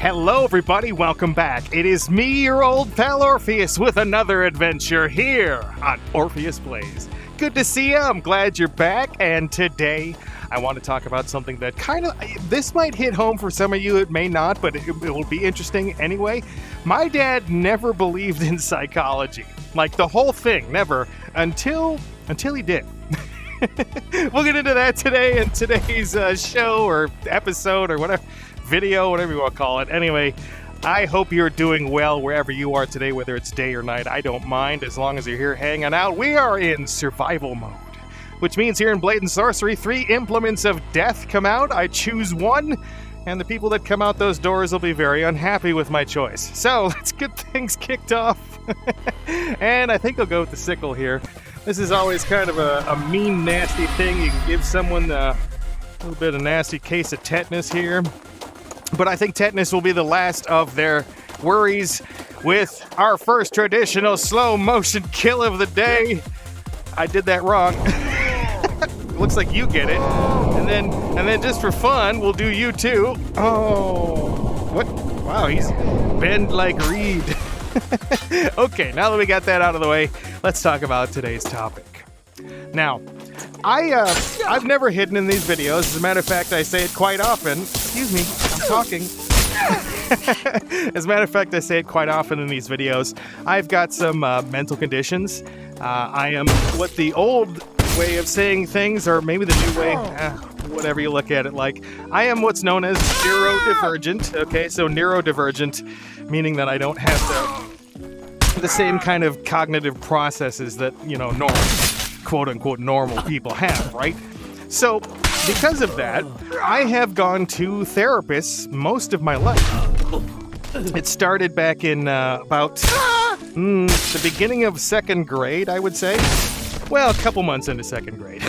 Hello, everybody. Welcome back. It is me, your old pal Orpheus, with another adventure here on Orpheus Plays. Good to see you. I'm glad you're back. And today, I want to talk about something that this might hit home for some of you. It may not, but it will be interesting anyway. My dad never believed in psychology. Like the whole thing, never, until he did. We'll get into that today in today's show or episode or whatever. Video, whatever you want to call it. Anyway, I hope you're doing well wherever you are today, whether it's day or night. I don't mind as long as you're here hanging out. We are in survival mode, which means here in Blade and Sorcery, 3 implements of death come out. I choose one, and the people that come out those doors will be very unhappy with my choice. So let's get things kicked off. And I think I'll go with the sickle here. This is always kind of a mean, nasty thing. You can give someone a little bit of nasty case of tetanus here. But I think tetanus will be the last of their worries with our first traditional slow motion kill of the day. I did that wrong. Looks like you get it. And then just for fun, we'll do you too. Oh, what? Wow, he's bend like reed. Okay, now that we got that out of the way, let's talk about today's topic. Now, I've never hidden in these videos. As a matter of fact, I say it quite often. Excuse me, I'm talking. As a matter of fact, I say it quite often in these videos. I've got some mental conditions. I am what the old way of saying things, or maybe the new way, whatever you look at it like. I am what's known as neurodivergent. Okay, so neurodivergent, meaning that I don't have the same kind of cognitive processes that, normal, quote-unquote normal people have, right? So, because of that, I have gone to therapists most of my life. It started back in about the beginning of 2nd grade, I would say. Well, a couple months into 2nd grade.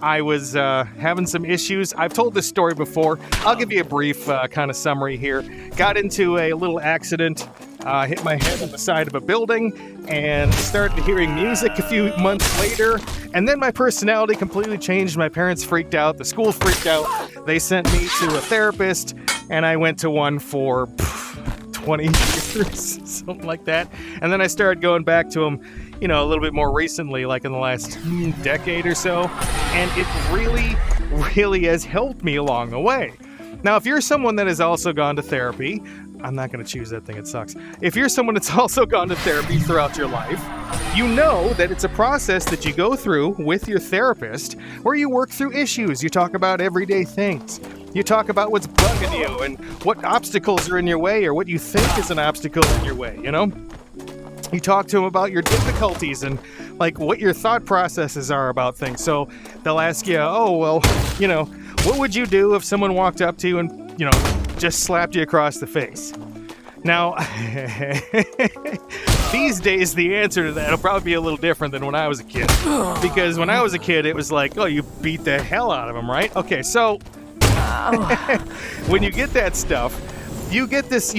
I was having some issues. I've told this story before. I'll give you a brief kind of summary here. Got into a little accident, hit my head on the side of a building, and started hearing music a few months later. And then my personality completely changed. My parents freaked out. The school freaked out. They sent me to a therapist, and I went to one for 20 years, something like that. And then I started going back to them, a little bit more recently, like in the last decade or so. And it really, really has helped me along the way. Now, if you're someone that has also gone to therapy, I'm not going to choose that thing, it sucks. If you're someone that's also gone to therapy throughout your life, you know that it's a process that you go through with your therapist where you work through issues. You talk about everyday things. You talk about what's bugging you and what obstacles are in your way or what you think is an obstacle in your way, You talk to them about your difficulties and like what your thought processes are about things. So they'll ask you, what would you do if someone walked up to you and, just slapped you across the face? Now, these days, the answer to that will probably be a little different than when I was a kid. Because when I was a kid, it was like, oh, you beat the hell out of them, right? Okay, so when you get that stuff, you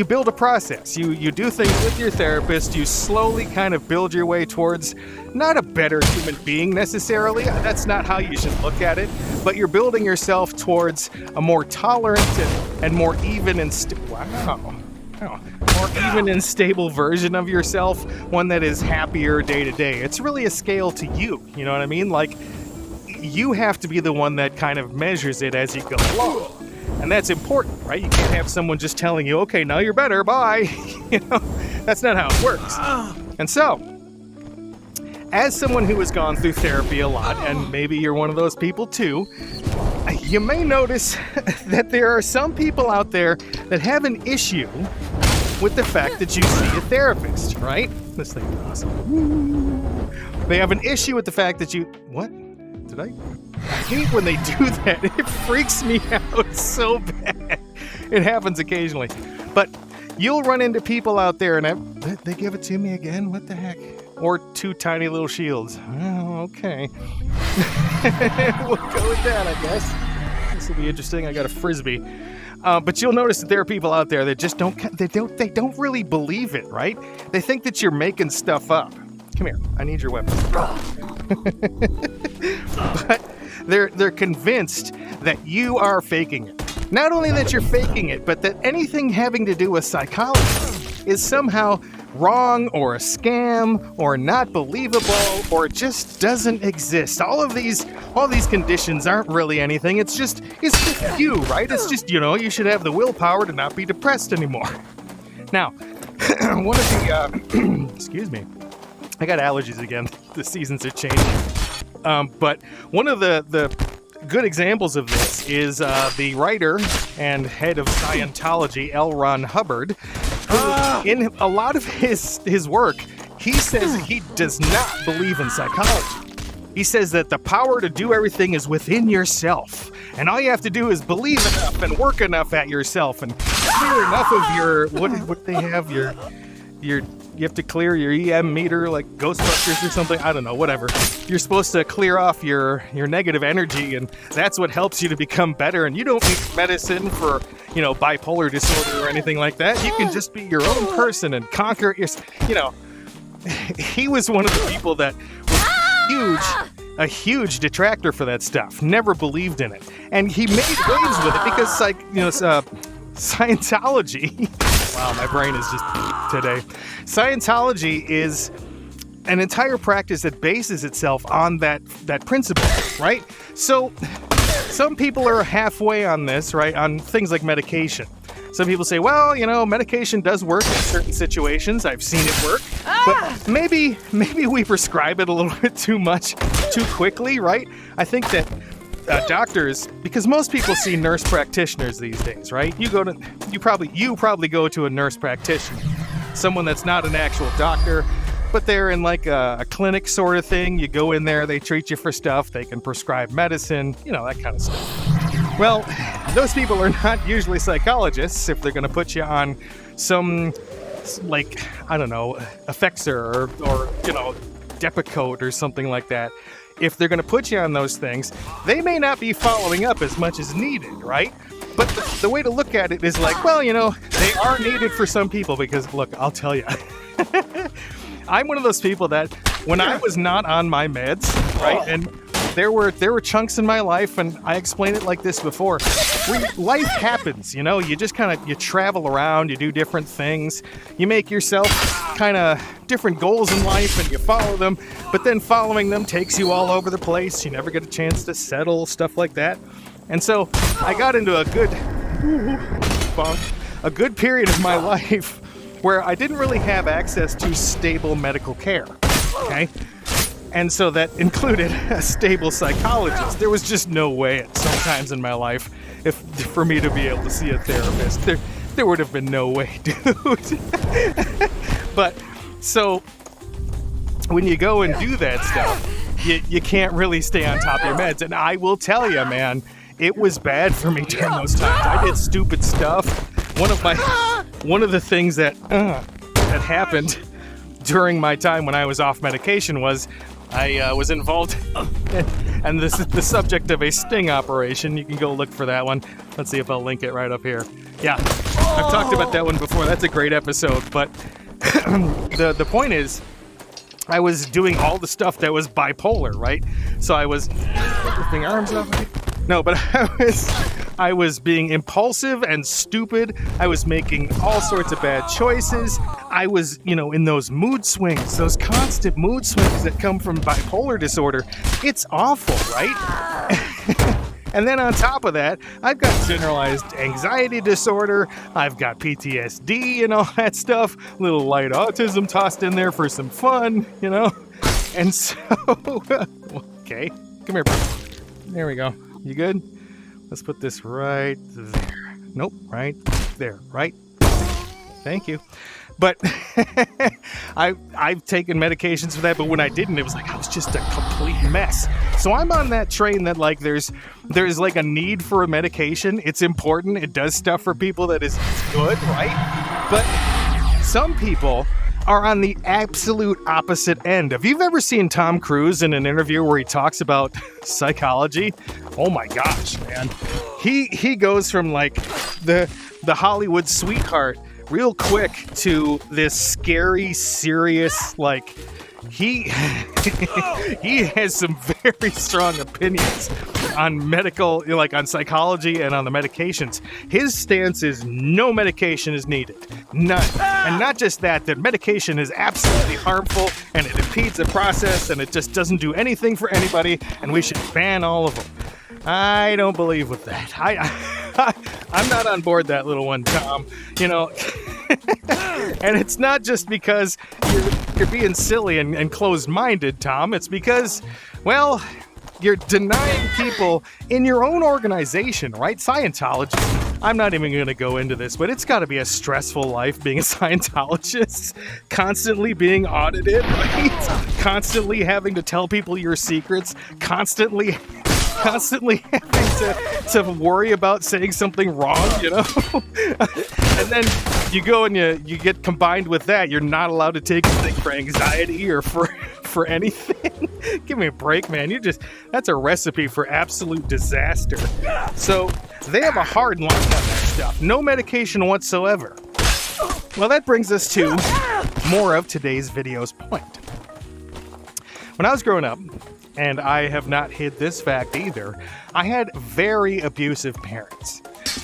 build a process. You do things with your therapist. You slowly kind of build your way towards not a better human being necessarily. That's not how you should look at it. But you're building yourself towards a more tolerant and more even and more even and stable version of yourself. One that is happier day to day. It's really a scale to you. You know what I mean? Like, you have to be the one that kind of measures it as you go along. And that's important, right? You can't have someone just telling you, okay, now you're better, bye. That's not how it works. And so, as someone who has gone through therapy a lot, and maybe you're one of those people too, you may notice that there are some people out there that have an issue with the fact that you see a therapist, right? This thing is awesome. They have an issue with the fact that what? Did I hate when they do that. It freaks me out so bad. It happens occasionally. But you'll run into people out there and they give it to me again? What the heck? Or 2 tiny little shields. Oh, okay. We'll go with that, I guess. This will be interesting. I got a frisbee. But you'll notice that there are people out there that just don't really believe it, right? They think that you're making stuff up. Come here. I need your weapon. But they're convinced that you are faking it. Not only that you're faking it, but that anything having to do with psychology is somehow wrong or a scam or not believable or just doesn't exist. All these conditions aren't really anything. It's just you, right? It's just, you should have the willpower to not be depressed anymore. Now, one of the excuse me. I got allergies again. The seasons are changing. But one of the good examples of this is the writer and head of Scientology, L. Ron Hubbard. In a lot of his work, he says he does not believe in psychology. He says that the power to do everything is within yourself. And all you have to do is believe enough and work enough at yourself and clear enough of your, what they have, you have to clear your EM meter like Ghostbusters or something. I don't know, whatever. You're supposed to clear off your negative energy, and that's what helps you to become better. And you don't need medicine for, bipolar disorder or anything like that. You can just be your own person and conquer your, he was one of the people that was a huge detractor for that stuff. Never believed in it. And he made waves with it because, Scientology. Wow, my brain is just today. Scientology is an entire practice that bases itself on that principle, right? So some people are halfway on this, right? On things like medication. Some people say, well, medication does work in certain situations. I've seen it work. But maybe we prescribe it a little bit too much, too quickly, right? I think that doctors, because most people see nurse practitioners these days, right? You probably go to a nurse practitioner, someone that's not an actual doctor, but they're in like a clinic sort of thing. You go in there, they treat you for stuff, they can prescribe medicine, that kind of stuff. Well, those people are not usually psychologists if they're going to put you on some, Effexor or Depakote or something like that. If they're going to put you on those things, they may not be following up as much as needed, right? But the way to look at it is like, they are needed for some people because, look, I'll tell you. I'm one of those people that when I was not on my meds, right, and there were chunks in my life, and I explained it like this before. Life happens, you just you travel around, you do different things, you make yourself kind of different goals in life and you follow them, but then following them takes you all over the place. You never get a chance to settle, stuff like that. And so I got into a good period of my life where I didn't really have access to stable medical care, okay? And so that included a stable psychologist. There was just no way at some times in my life for me to be able to see a therapist. There would have been no way, dude. But so when you go and do that stuff, you can't really stay on top of your meds. And I will tell you, man, it was bad for me during those times. I did stupid stuff. One of the things that happened during my time when I was off medication was I was involved, and this is the subject of a sting operation. You can go look for that one. Let's see if I'll link it right up here. Yeah, I've talked about that one before. That's a great episode. But the point is, I was doing all the stuff that was bipolar, right? So I was lifting arms up. No, but I was being impulsive and stupid. I was making all sorts of bad choices. I was, in those mood swings, those constant mood swings that come from bipolar disorder. It's awful, right? And then on top of that, I've got generalized anxiety disorder. I've got PTSD and all that stuff. Little light autism tossed in there for some fun, And so, okay, come here, bro. There we go. You good? Let's put this right there. Nope, right there, right? Thank you. But I've taken medications for that, but when I didn't, it was like I was just a complete mess. So I'm on that train that there's like a need for a medication. It's important. It does stuff for people that is good, right? But some people are on the absolute opposite end. Have you ever seen Tom Cruise in an interview where he talks about psychology? Oh my gosh, man. He goes from like the Hollywood sweetheart real quick to this scary, serious, he has some very strong opinions medical, like on psychology and on the medications. His stance is no medication is needed. None. And not just that medication is absolutely harmful and it impedes the process and it just doesn't do anything for anybody and we should ban all of them. I don't believe with that. I'm not on board that little one, Tom. You know, and it's not just because you're being silly and closed-minded, Tom. It's because, well, you're denying people in your own organization, right? Scientology. I'm not even going to go into this, but it's got to be a stressful life being a Scientologist, constantly being audited, right? Constantly having to tell people your secrets, constantly having to worry about saying something wrong, you know? And then you go and you get combined with that. You're not allowed to take anything for anxiety or for anything. Give me a break, man. That's a recipe for absolute disaster. So they have a hard line on that stuff. No medication whatsoever. Well, that brings us to more of today's video's point. When I was growing up, and I have not hid this fact either, I had very abusive parents.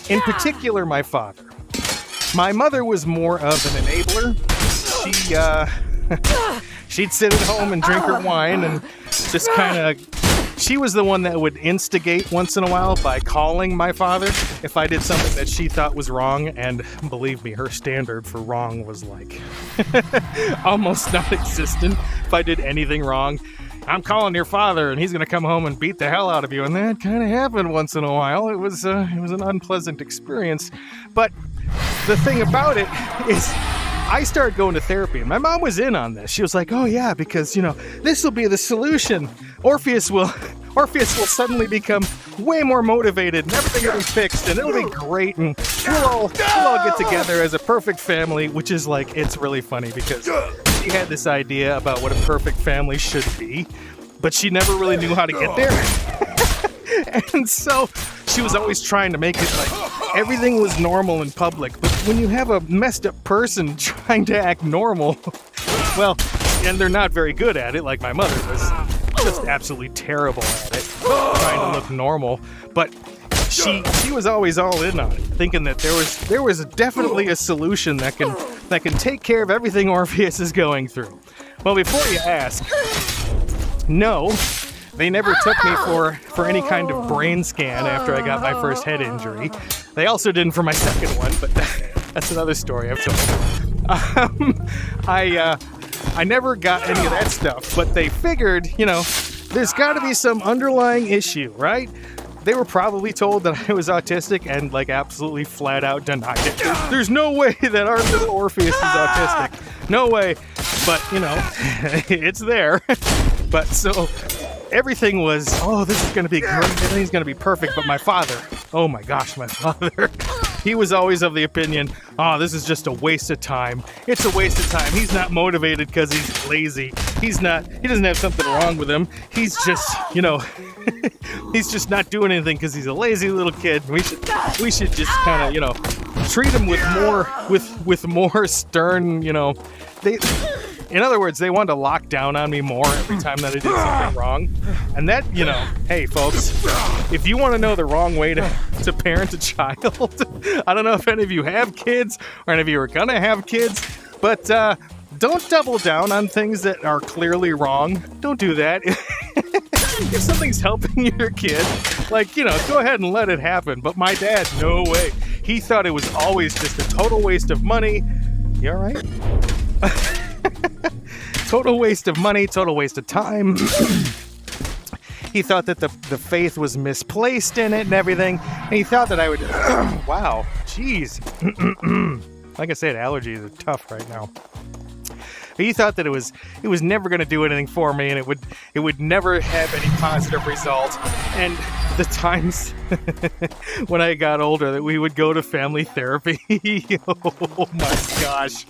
In particular, my father. My mother was more of an enabler. She'd sit at home and drink her wine and just kind of... She was the one that would instigate once in a while by calling my father if I did something that she thought was wrong, and believe me, her standard for wrong was like almost non-existent. If I did anything wrong, I'm calling your father and he's going to come home and beat the hell out of you. And that kind of happened once in a while. It was an unpleasant experience. But the thing about it is I started going to therapy and my mom was in on this. She was like, oh yeah, because, you know, this will be the solution. Orpheus will suddenly become way more motivated and everything will be fixed and it'll be great and we'll all get together as a perfect family, which is like, it's really funny because she had this idea about what a perfect family should be, but she never really knew how to get there. And so she was always trying to make it like everything was normal in public. But when you have a messed up person trying to act normal, well, and they're not very good at it, like my mother was just absolutely terrible at it, trying to look normal. But she was always all in on it, thinking that there was definitely a solution that can take care of everything Orpheus is going through. Well, before you ask, no, they never took me for any kind of brain scan after I got my first head injury. They also didn't for my second one, but that's another story I've told. I never got any of that stuff, but they figured, you know, there's got to be some underlying issue, right? They were probably told that I was autistic and like absolutely flat out denied it. There's no way that our little Orpheus is autistic. No way. But, you know, it's there. But so everything was, oh, this is going to be great. Everything's going to be perfect. But my father, oh my gosh, my father, he was always of the opinion, oh, this is just a waste of time. It's a waste of time. He's not motivated because he's lazy. He doesn't have something wrong with him. He's just, you know, he's just not doing anything because he's a lazy little kid. We should just kind of, you know, treat him with more stern, you know, in other words, they wanted to lock down on me more every time that I did something wrong. And that, you know, hey, folks, if you want to know the wrong way to parent a child, I don't know if any of you have kids or any of you are going to have kids, but don't double down on things that are clearly wrong. Don't do that. If something's helping your kid, like, you know, go ahead and let it happen. But my dad, no way. He thought it was always just a total waste of money. You all right? Total waste of money, total waste of time. He thought that the faith was misplaced in it and everything. And he thought that I would... wow, jeez. Like I said, allergies are tough right now. He thought that it was never going to do anything for me, and it would never have any positive result. And the times when I got older that we would go to family therapy, oh my gosh.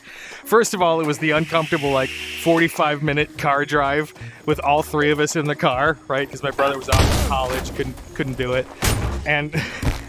First of all, it was the uncomfortable, like, 45-minute car drive with all three of us in the car, right? Because my brother was off in college, couldn't do it. And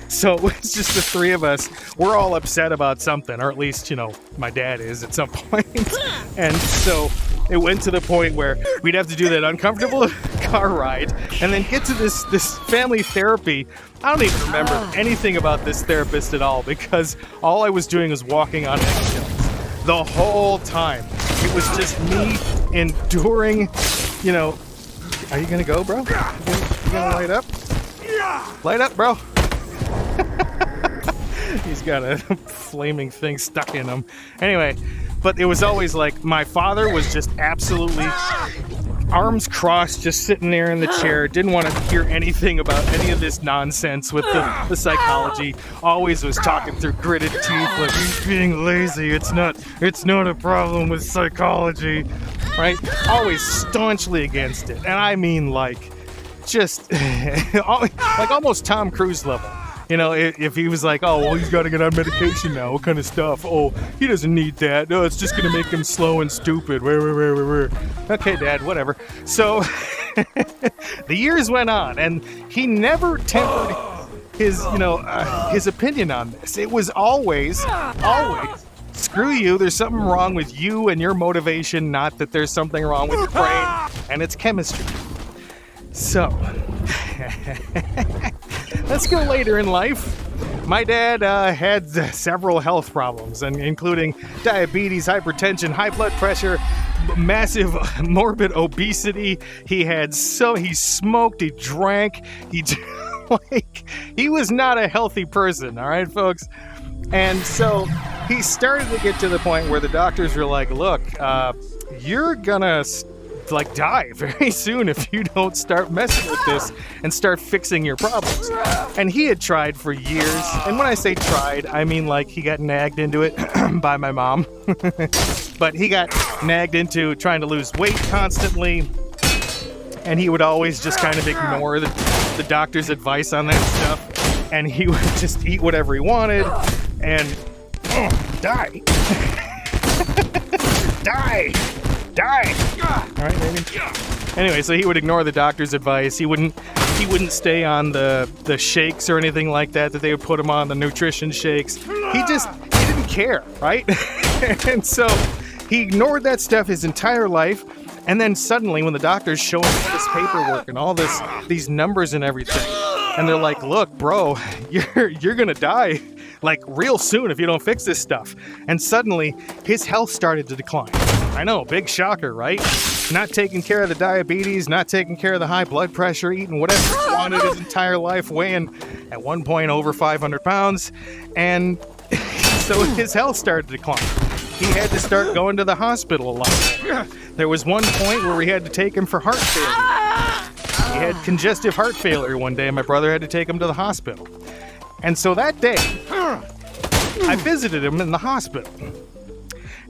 so it was just the three of us. We're all upset about something, or at least, you know, my dad is at some point. And so it went to the point where we'd have to do that uncomfortable car ride and then get to this family therapy. I don't even remember anything about this therapist at all because all I was doing was walking on eggshells the whole time. It was just me enduring, you know. Are you gonna go, bro? You gonna light up? Light up, bro. He's got a flaming thing stuck in him. Anyway, but it was always like my father was just absolutely arms crossed, just sitting there in the chair, didn't want to hear anything about any of this nonsense with the psychology. Always was talking through gritted teeth like, he's being lazy, it's not a problem with psychology, right? Always staunchly against it. And I mean like just like almost Tom Cruise level. You know, if he was like, oh, well, he's got to get on medication now. What kind of stuff? Oh, he doesn't need that. No, it's just going to make him slow and stupid. Okay, Dad, whatever. So the years went on, and he never tempered his, his opinion on this. It was always, screw you. There's something wrong with you and your motivation, not that there's something wrong with your brain and its chemistry. So, let's go later in life. My dad had several health problems, and including diabetes, hypertension, high blood pressure, massive morbid obesity. He smoked, he drank, he was not a healthy person, all right, folks? And so he started to get to the point where the doctors were like, look, you're gonna die very soon if you don't start messing with this and start fixing your problems. And he had tried for years, and when I say tried, I mean like he got nagged into it by my mom. But he got nagged into trying to lose weight constantly, and he would always just kind of ignore the doctor's advice on that stuff, and he would just eat whatever he wanted and die. Die! All right, baby. Anyway, so he would ignore the doctor's advice. He wouldn't stay on the shakes or anything like that they would put him on, the nutrition shakes. He didn't care, right? And so he ignored that stuff his entire life. And then suddenly, when the doctors show him this paperwork and all these numbers and everything, and they're like, "Look, bro, you're gonna die like real soon if you don't fix this stuff." And suddenly, his health started to decline. I know, big shocker, right? Not taking care of the diabetes, not taking care of the high blood pressure, eating whatever he wanted his entire life, weighing at one point over 500 pounds. And so his health started to decline. He had to start going to the hospital a lot more. There was one point where we had to take him for heart failure. He had congestive heart failure one day, and my brother had to take him to the hospital. And so that day, I visited him in the hospital.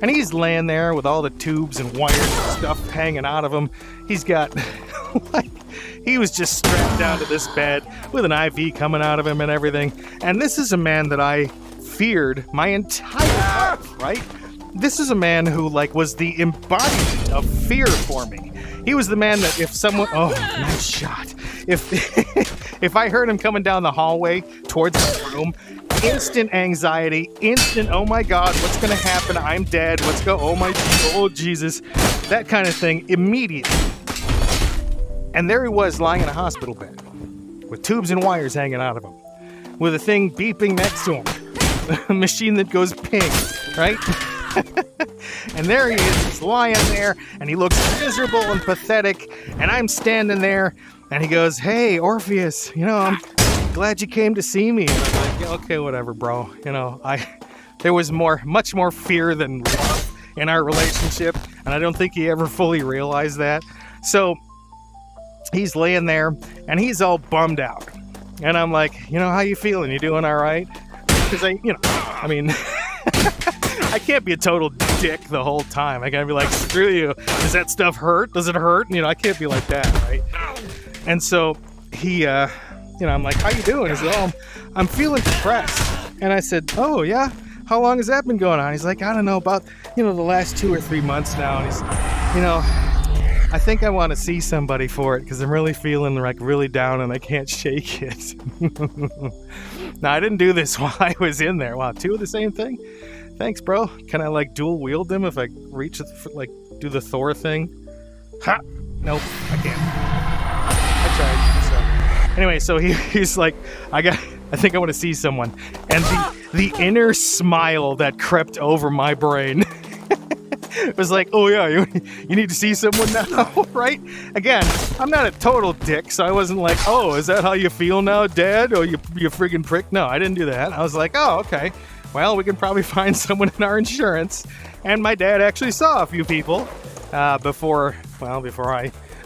And he's laying there with all the tubes and wires and stuff hanging out of him. He's got, he was just strapped down to this bed with an IV coming out of him and everything. And this is a man that I feared my entire life, right? This is a man who, was the embodiment of fear for me. He was the man that if someone, nice shot. If I heard him coming down the hallway towards the room, instant anxiety, instant, oh my God, what's going to happen? I'm dead. Let's go. Oh Jesus. That kind of thing immediately. And there he was lying in a hospital bed with tubes and wires hanging out of him, with a thing beeping next to him, a machine that goes ping, right? And there he is, he's lying there, and he looks miserable and pathetic, and I'm standing there, and he goes, "Hey, Orpheus, I'm glad you came to see me." And I'm like, yeah, okay, whatever, bro. There was much more fear than love in our relationship, and I don't think he ever fully realized that. So he's laying there, and he's all bummed out. And I'm like, how you feeling? You doing all right? Because I can't be a total dick the whole time. I gotta be like, screw you. Does that stuff hurt? Does it hurt? I can't be like that, right? And so he, I'm like, how you doing? He said, "Oh, I'm feeling depressed." And I said, "Oh, yeah? How long has that been going on?" He's like, "I don't know, about, the last 2 or 3 months now." And he's, I think I want to see somebody for it because I'm really feeling really down and I can't shake it. Now, I didn't do this while I was in there. Wow, 2 of the same thing? Thanks, bro. Can I dual wield them if I reach do the Thor thing? Ha! Nope, I can't. Anyway, so he's like, I think I want to see someone. And the inner smile that crept over my brain was like, oh yeah, you need to see someone now, right? Again, I'm not a total dick, so I wasn't like, oh, is that how you feel now, Dad? Oh, you friggin' prick. No, I didn't do that. I was like, oh, okay. Well, we can probably find someone in our insurance. And my dad actually saw a few people before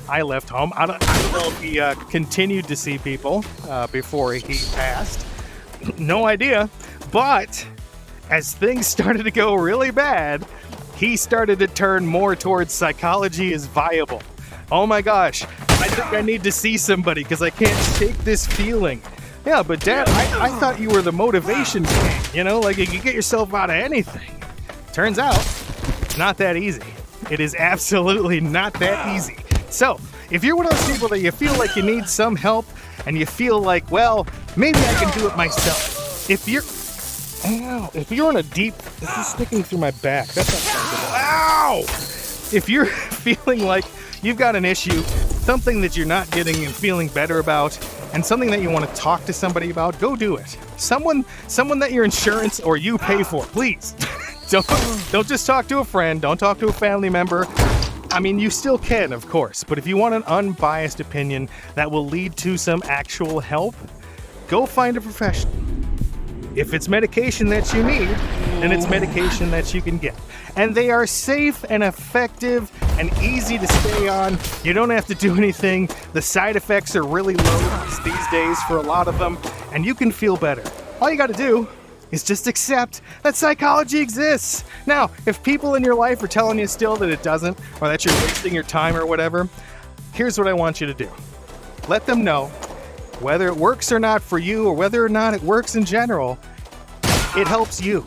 I left home. I don't know if he continued to see people before he passed. No idea. But as things started to go really bad, he started to turn more towards psychology is viable. Oh my gosh, I think I need to see somebody because I can't shake this feeling. Yeah, but Dad, I thought you were the motivation king, you know, like you could get yourself out of anything. Turns out, it's not that easy. It is absolutely not that easy. So, if you're one of those people that you feel like you need some help and you feel like, well, maybe I can do it myself. If you're in a deep, this is sticking through my back. That's not comfortable. Ow! If you're feeling like you've got an issue, something that you're not getting and feeling better about, and something that you want to talk to somebody about, go do it. Someone that your insurance or you pay for, please. Don't just talk to a friend. Don't talk to a family member. I mean, you still can, of course, but if you want an unbiased opinion that will lead to some actual help, go find a professional. If it's medication that you need, then it's medication that you can get. And they are safe and effective and easy to stay on. You don't have to do anything. The side effects are really low these days for a lot of them, and you can feel better. All you got to do is just accept that psychology exists. Now, if people in your life are telling you still that it doesn't, or that you're wasting your time or whatever, here's what I want you to do. Let them know whether it works or not for you, or whether or not it works in general. It helps you.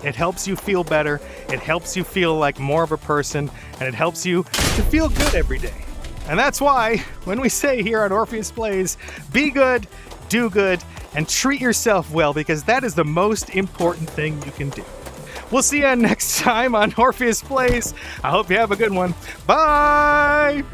It helps you feel better. It helps you feel like more of a person, and it helps you to feel good every day. And that's why when we say here on Orpheus Plays, be good, do good, and treat yourself well, because that is the most important thing you can do. We'll see you next time on Orpheus Plays. I hope you have a good one. Bye!